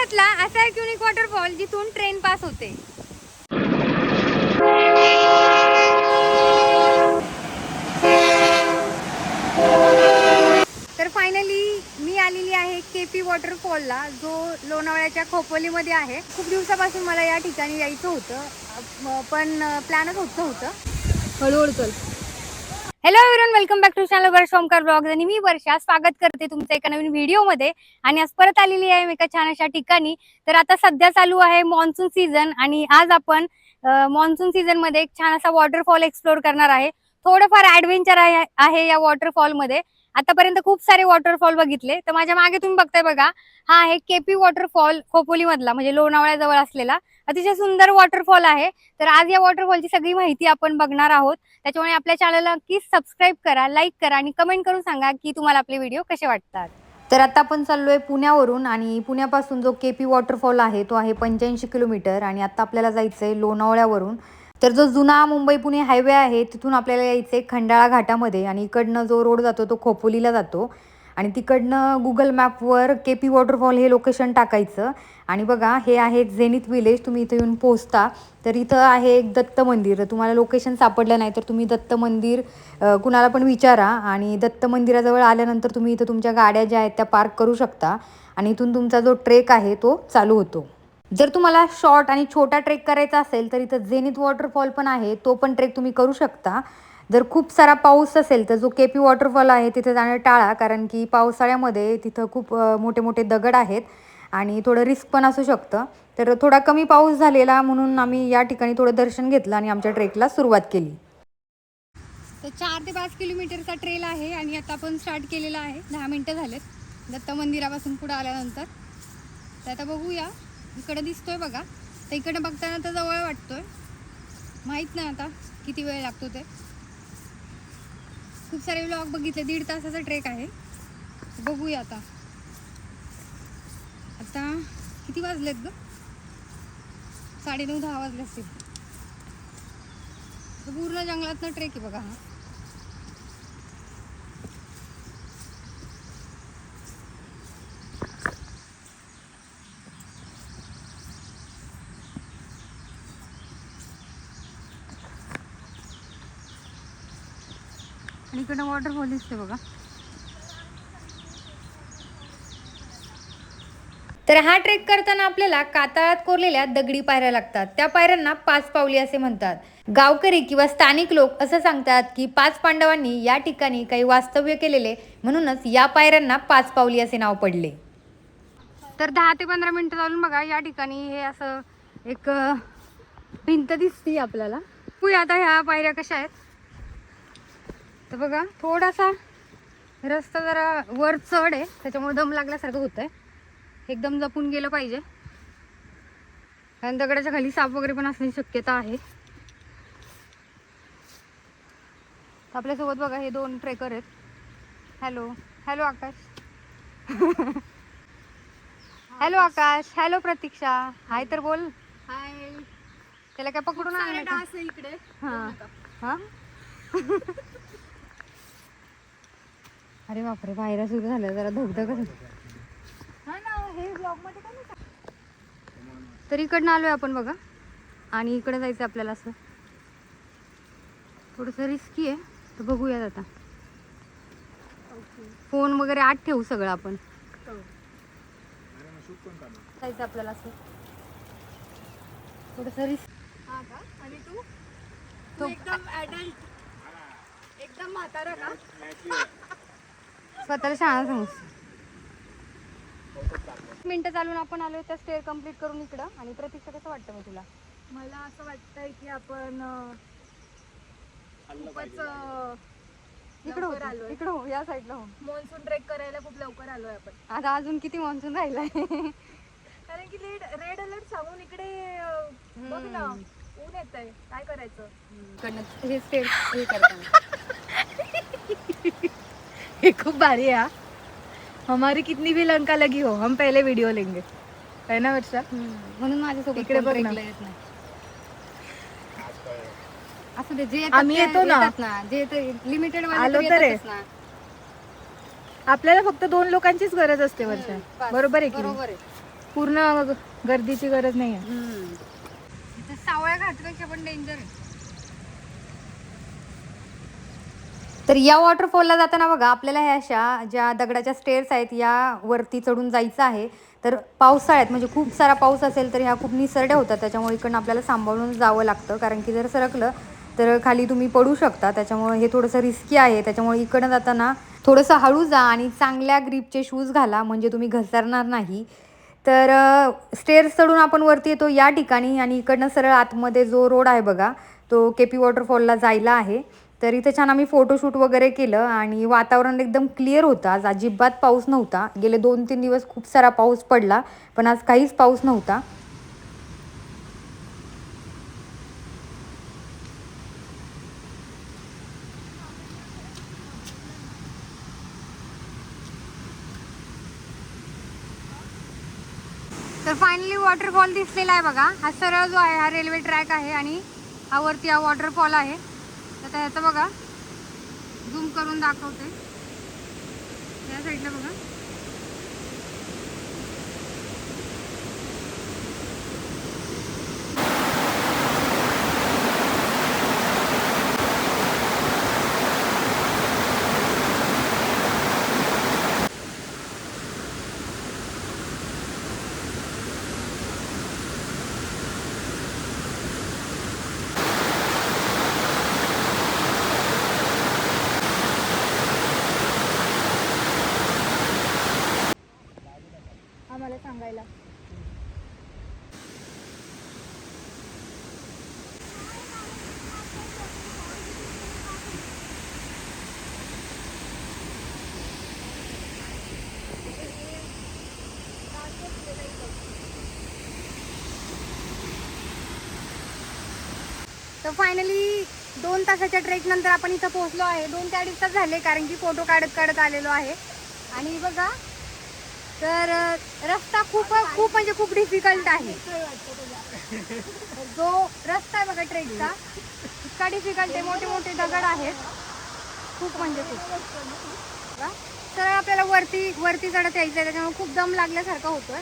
सूरतला असा एक unique waterfall जिथून ट्रेन पास होते. तर फायनली मी आलेली आहे केपी वॉटरफॉलला, जो लोणावळ्याच्या खोपोलीमध्ये आहे. खूप दिवसापासून मला या ठिकाणी यायचं होतं, पण प्लॅनच होत नव्हतं. हळूहळू चल. Hello everyone, welcome back to channel Varsha Omkar blogs. आणि मी वर्षा स्वागत करते तुमचं एका नवीन व्हिडिओमध्ये. आणि आज परत आलेली आहे एका छान अशा ठिकाणी. तर आता सध्या चालू आहे मॉन्सून सीझन, आणि आज आपण मॉन्सून सीझन मध्ये एक छान असा वॉटरफॉल एक्सप्लोर करणार आहे. थोडंफार ऍडव्हेंचर आहे या वॉटरफॉल मध्ये. आतापर्यंत खूप सारे वॉटरफॉल बघितले. तर माझ्या मागे तुम्ही बघताय बघा, हा आहे केपी वॉटरफॉल, खोपोली मधला, म्हणजे लोणावळ्याजवळ असलेला अतिशय सुंदर वॉटरफॉल आहे. तर आज या वॉटरफॉलची सगळी माहिती आपण बघणार आहोत. त्याच्यामुळे आपल्या चॅनलला नक्कीच सबस्क्राईब करा, लाईक करा आणि कमेंट करून सांगा की तुम्हाला आपले व्हिडिओ कसे वाटतात. तर आता आपण चाललोय पुण्यावरून, आणि पुण्यापासून जो केपी वॉटरफॉल आहे तो आहे 85 किलोमीटर. आणि आता आपल्याला जायचंय लोणावळ्यावरून. तर जो जुना मुंबई पुणे हायवे आहे तिथून आपल्याला यायचंय खंडाळा घाटामध्ये, आणि इकडनं जो रोड जातो तो खोपोलीला जातो. आणि तिकडनं गुगल मॅपवर केपी वॉटरफॉल हे लोकेशन टाकायचं. आणि बघा, हे आहे झेनिथ विलेज. तुम्ही इथे येऊन पोहोचता तर इथं आहे एक दत्त मंदिर. तुम्हाला लोकेशन सापडलं नाही तर तुम्ही दत्त मंदिर कुणाला पण विचारा, आणि दत्त मंदिराजवळ आल्यानंतर तुम्ही इथं तुमच्या गाड्या ज्या आहेत त्या पार्क करू शकता. आणि इथून तुमचा जो ट्रेक आहे तो चालू होतो. जर तुम्हाला शॉर्ट आणि छोटा ट्रेक करायचा असेल तर इथं झेनिथ वॉटरफॉल पण आहे, तो पण ट्रेक तुम्ही करू शकता. जर खूप सारा पाऊस असेल तर जो केपी वॉटरफॉल आहे तिथे जाणं टाळा, कारण की पावसाळ्यामध्ये तिथं खूप मोठे मोठे दगड आहेत आणि थोडं रिस्क पण असू शकतं. तर थोडा कमी पाऊस झालेला म्हणून आम्ही या ठिकाणी थोडं दर्शन घेतलं आणि आमच्या ट्रेकला सुरुवात केली. तर 4 ते 5 किलोमीटरचा ट्रेल आहे, आणि आता आपण स्टार्ट केलेला आहे. 10 मिनटं झालेत दत्त मंदिरापासून पुढे आल्यानंतर. तर आता बघूया, इकडे दिसतोय बघा. तर इकडे बघताना तर जवळ वाटतोय, माहीत नाही आता किती वेळ लागतो ते. खूप सारे व्लॉग बघितले, 1.5 तासाचा ट्रेक आहे. बघूया आता. आता किती वाजलेत ग? 9:30-10 वाजले असतील. पूर्ण जंगलातनं ट्रेक आहे बघा हा. आणि इकडं वॉटरफॉल दिसते बघा. तर हा ट्रेक करताना आपल्याला कातळात कोरलेल्या दगडी पायऱ्या लागतात. त्या पायऱ्यांना 5 पावली असे म्हणतात. गावकरी किंवा स्थानिक लोक असं सांगतात की 5 पांडवांनी या ठिकाणी काही वास्तव्य केलेले, म्हणूनच या पायऱ्यांना 5 पावली असे नाव पडले. तर 10 ते 15 मिनिटं चालून बघा, या ठिकाणी हे असं एक भिंत दिसते आपल्याला. बघूया आता ह्या पायऱ्या कशा आहेत. तर बघा, थोडासा रस्ता जरा वर चढ आहे, त्याच्यामुळे दम लागल्यासारखं होतंय. एकदम जपून गेलं पाहिजे, कारण दगडाच्या खाली साप वगैरे पण असण्याची शक्यता आहे. आपल्यासोबत बघा हे 2 ट्रेकर आहेत. हॅलो हॅलो आकाश. हॅलो आकाश. हॅलो प्रतीक्षा. हाय तर बोल. हाय. त्याला काय पकडून आणलं का? डास आहे इकडे. हां हां. अरे बापरे, पायऱ्या सुरू झाल्या, जरा धगधग. हा ना, हे ब्लॉग मध्ये काय नाही. तर इकडनं आलोय आपण बघा, आणि इकडे जायचं आपल्याला. असं थोडंसं रिस्की आहे, तर बघूयात आता. फोन वगैरे आत ठेवू सगळं आपण. जायचं आपल्याला असं थोडंसं रिस्क. हा का? आणि तू एकदम ऍडल्ट, एकदम म्हातारा का? स्वतःला शाळा समज. मिनटं चालून आपण आलोय त्या स्टेअर कम्प्लीट करून इकडं. आणि प्रतीक्षा, कसं वाटतं मग तुला? मला असं वाटतंय की आपण खूपच इकडं हो, इकडं हो, या साईडला हो. मॉन्सून ट्रेक करायला खूप लवकर आलोय आपण. आता अजून किती मॉन्सून राहिलाय. कारण की रेड अलर्ट सांगून इकडे बघ ना, ऊन येतंय. काय करायचं? हे स्टेअर हे करताना ये खूप भारी है। हमारी कितनी भी लंका लगी हो, हम पहले वीडियो लेंगे, है ना वर्षा? म्हणून माझ्यासोबत इकडे बघ ना. येत नाही. असं ते जे आम्ही येतो ना. जे लिमिटेड आलो तर आहे. आपल्याला फक्त 2 लोकांचीच गरज असते वर्षा. बरोबर आहे की बरोबर नाही? आहे. पूर्ण गर्दीची गरज नाही आहे. इथे सावळ्या घाटपेक्षा पण डेंजर आहे. तर या वॉटरफॉलला जाताना बघा आपल्याला ह्या अशा ज्या दगडाच्या स्टेअर्स आहेत या वरती चढून जायचं आहे. तर पावसाळ्यात म्हणजे खूप सारा पाऊस असेल तर ह्या खूप निसरड्या होतात, त्याच्यामुळे इकडनं आपल्याला सांभाळून जावं लागतं, कारण की जर सरकलं तर खाली तुम्ही पडू शकता. त्याच्यामुळे हे थोडंसं रिस्की आहे. त्याच्यामुळे इकडनं जाताना थोडंसं हळू जा आणि चांगल्या ग्रीपचे शूज घाला, म्हणजे तुम्ही घसरणार नाही. तर स्टेअर्स चढून आपण वरती येतो या ठिकाणी आणि इकडनं सरळ आतमध्ये जो रोड आहे बघा तो के पी वॉटरफॉलला जायला आहे. तर इथे छान आम्ही फोटोशूट वगैरे केलं आणि वातावरण एकदम क्लिअर होतं. आज अजिबात पाऊस नव्हता. गेले 2-3 दिवस खूप सारा पाऊस पडला, पण आज काहीच पाऊस नव्हता. तर फायनली वॉटरफॉल दिसलेला आहे बघा. हा सरळ जो आहे हा रेल्वे ट्रॅक आहे आणि हा वरती हा वॉटरफॉल आहे. तर ह्याचं बघा झूम करून दाखवते. या साईडला बघा. आम्हाला सांगायला. तर फायनली 2 तासाच्या ट्रेक नंतर आपण इथं पोहोचलो आहे. 2 ते 2.5 तास झाले, कारण की फोटो काढत काढत आलेलो आहे. आणि बघा तर रस्ता खूप खूप म्हणजे खूप डिफिकल्ट आहे. जो रस्ता आहे बघा ट्रेकचा इतका डिफिकल्ट आहे. मोठे मोठे दगड आहेत, खूप म्हणजे खूप. तर आपल्याला वरती वरती चढत यायचं आहे, त्याच्यामुळे खूप दम लागल्यासारखं होतोय.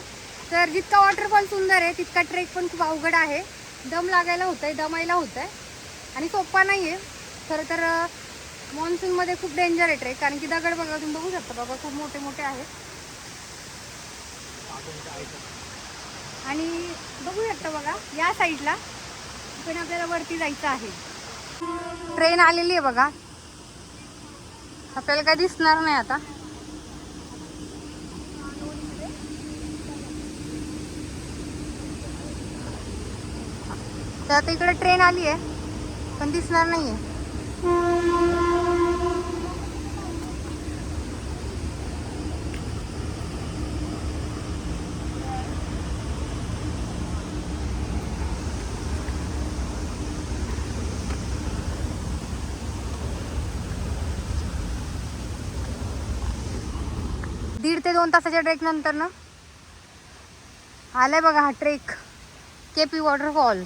तर जितका वॉटरफॉल सुंदर आहे तितका ट्रेक पण खूप अवघड आहे. दम लागायला होतंय, दमायला होतंय आणि सोप्पा नाही आहे खरं तर. मान्सूनमध्ये खूप डेंजर आहे ट्रेक, कारण की दगड बघा तुम्ही बघू शकता बाबा खूप मोठे मोठे आहेत. आणि बघू शकता बघा या साईडला पण आपल्याला वरती जायचं आहे. ट्रेन आलेली आहे बघा. आपल्याला काय दिसणार नाही आता. तर आता इकडे ट्रेन आली आहे पण दिसणार नाहीये. दीड ते 2 तासाच्या ट्रेक नंतर ना आलाय बघा हा ट्रेक के पी वॉटरफॉल.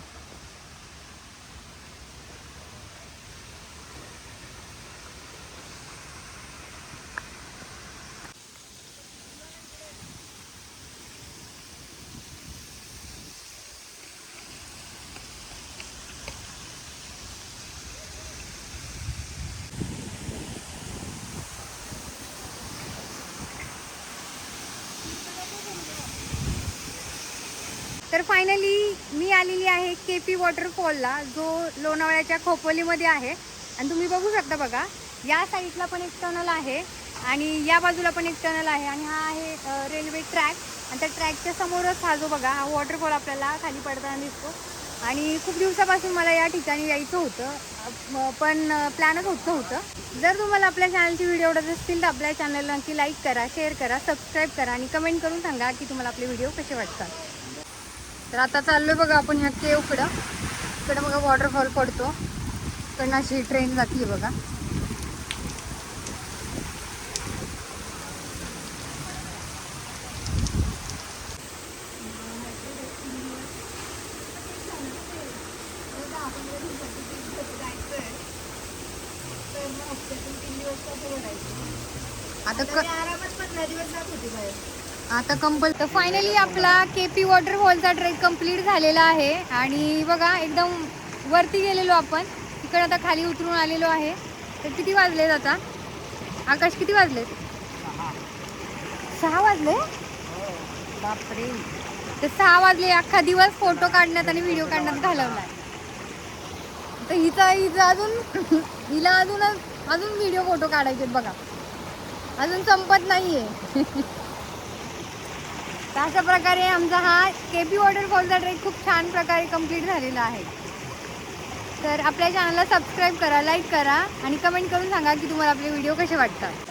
तर फायनली मी आलेली आहे के पी वॉटरफॉलला, जो लोणावळ्याच्या खोपोलीमध्ये आहे. आणि तुम्ही बघू शकता बघा या साईडला पण एक टनल आहे आणि या बाजूला पण एक टनल आहे आणि हा आहे रेल्वे ट्रॅक. आणि त्या ट्रॅकच्या समोरच हा जो बघा हा वॉटरफॉल आपल्याला खाली पडताना दिसतो. आणि खूप दिवसापासून मला या ठिकाणी यायचं होतं, पण प्लॅनच होत नव्हतं. जर तुम्हाला आपल्या चॅनलची व्हिडिओ आवडत असतील तर आपल्या चॅनलला नक्की लाईक करा, शेअर करा, सबस्क्राईब करा आणि कमेंट करून सांगा की तुम्हाला आपले व्हिडिओ कसे वाटतात. तर आता चाललोय बघा आपण ह्या केवकडं. इकडं बघा वॉटरफॉल पडतो, इकडनं अशी ट्रेन जाते बघा. आता आरामात 15 दिवस जात होती बाहेर. आता तर फायनली आपला केपी वॉटरफॉलचा ट्रेक कंप्लीट झालेला आहे आणि बघा एकदम वरती गेलेलो आपण. तिकडे आता खाली उतरून आलेलो आहे. तर किती वाजलेत आता आकाश, किती वाजलेत? 6 वाजले. बापरे. तर 6 वाजले. अख्खा दिवस फोटो काढण्यात आणि व्हिडिओ काढण्यात घालवला. तर हिचा हिला अजून व्हिडिओ फोटो काढायचे बघा, अजून संपत नाहीये. तर अशा प्रकारे आमचा हा केपी वॉटरफॉलचा ट्रेक खूप छान प्रकारे कंप्लीट झालेला आहे. तर आपल्या चॅनलला सबस्क्राईब करा, लाईक करा आणि कमेंट करून सांगा की तुम्हाला आपले व्हिडिओ कसे वाटतात.